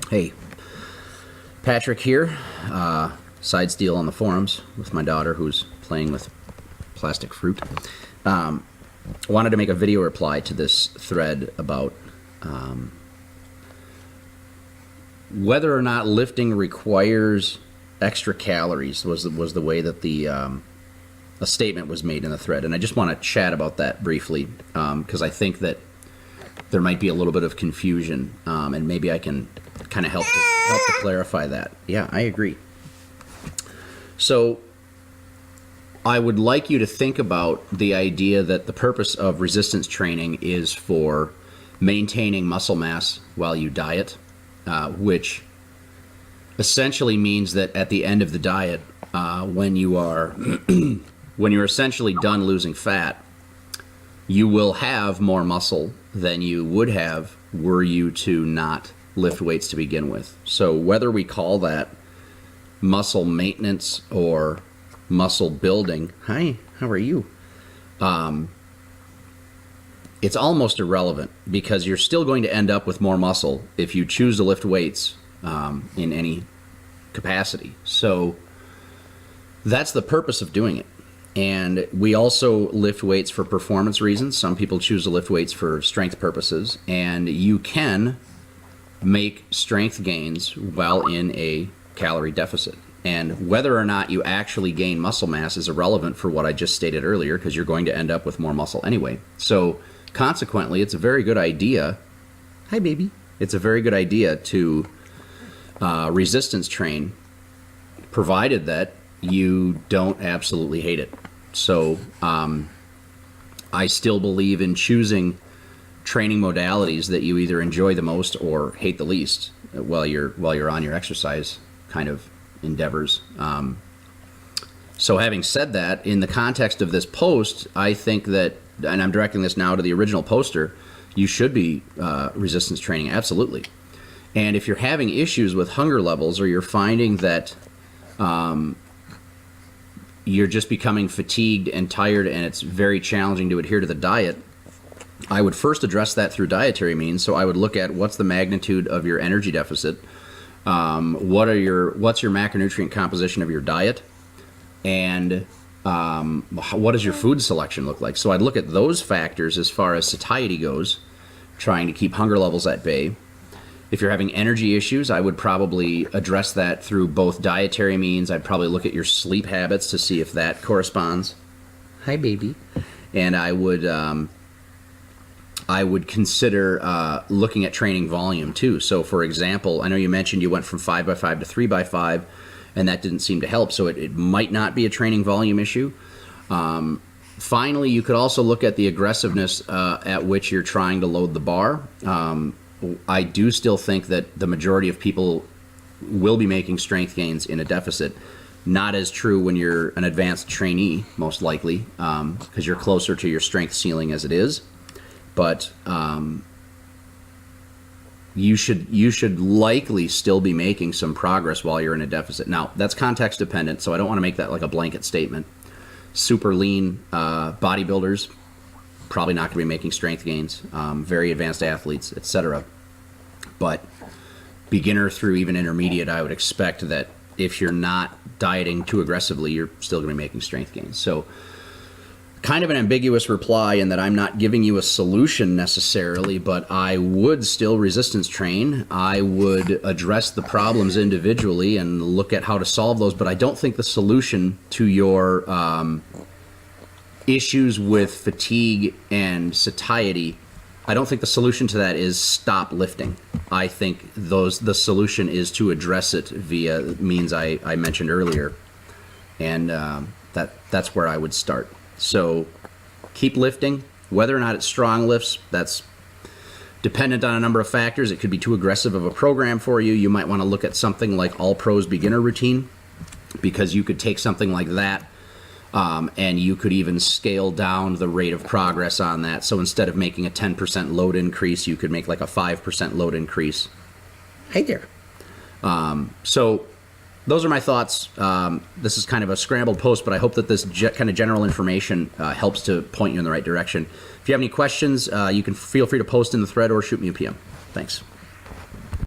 Hey, Patrick here. Side steal on the forums with my daughter who's playing with plastic fruit. Wanted to make a video reply to this thread about whether or not lifting requires extra calories was the way that a statement was made in the thread. And I just want to chat about that briefly because I think that there might be a little bit of confusion, and maybe I can kind of help to clarify that. Yeah, I agree. So I would like you to think about the idea that the purpose of resistance training is for maintaining muscle mass while you diet, which essentially means that at the end of the diet, when you're essentially done losing fat, you will have more muscle than you would have were you to not lift weights to begin with. So whether we call that muscle maintenance or muscle building, hi, how are you? It's almost irrelevant because you're still going to end up with more muscle if you choose to lift weights in any capacity. So that's the purpose of doing it. And we also lift weights for performance reasons. Some people choose to lift weights for strength purposes, and you can make strength gains while in a calorie deficit. And whether or not you actually gain muscle mass is irrelevant for what I just stated earlier, because you're going to end up with more muscle anyway. So consequently, it's a very good idea. Hi, baby. It's a very good idea to resistance train, provided that you don't absolutely hate it. So I still believe in choosing training modalities that you either enjoy the most or hate the least while you're on your exercise kind of endeavors. So having said that, in the context of this post, I think that, and I'm directing this now to the original poster, you should be resistance training, absolutely. And if you're having issues with hunger levels, or you're finding that you're just becoming fatigued and tired and it's very challenging to adhere to the diet, I would first address that through dietary means. So I would look at what's the magnitude of your energy deficit, what's your macronutrient composition of your diet, and what does your food selection look like. So I'd look at those factors as far as satiety goes, trying to keep hunger levels at bay. If you're having energy issues, I would probably address that through both dietary means. I'd probably look at your sleep habits to see if that corresponds. Hi, baby. And I would consider looking at training volume too. So for example, I know you mentioned you went from 5x5 to 3x5, and that didn't seem to help. So it might not be a training volume issue. Finally, you could also look at the aggressiveness at which you're trying to load the bar. I do still think that the majority of people will be making strength gains in a deficit. Not as true when you're an advanced trainee, most likely, because you're closer to your strength ceiling as it is. But you should likely still be making some progress while you're in a deficit. Now, that's context dependent, so I don't want to make that like a blanket statement. Super lean bodybuilders, probably not going to be making strength gains, very advanced athletes, etc. But beginner through even intermediate, I would expect that if you're not dieting too aggressively, you're still going to be making strength gains. So kind of an ambiguous reply in that I'm not giving you a solution necessarily, but I would still resistance train. I would address the problems individually and look at how to solve those, but I don't think the solution to your issues with fatigue and satiety, I don't think the solution to that is stop lifting. I think the solution is to address it via means I mentioned earlier, and that's where I would start. So keep lifting. Whether or not it's Stronglifts, that's dependent on a number of factors. It could be too aggressive of a program for you. You might want to look at something like All Pros Beginner Routine, because you could take something like that and you could even scale down the rate of progress on that. So instead of making a 10% load increase, you could make like a 5% load increase. Hey there. So those are my thoughts. This is kind of a scrambled post, but I hope that this kind of general information helps to point you in the right direction. If you have any questions, you can feel free to post in the thread or shoot me a PM. Thanks.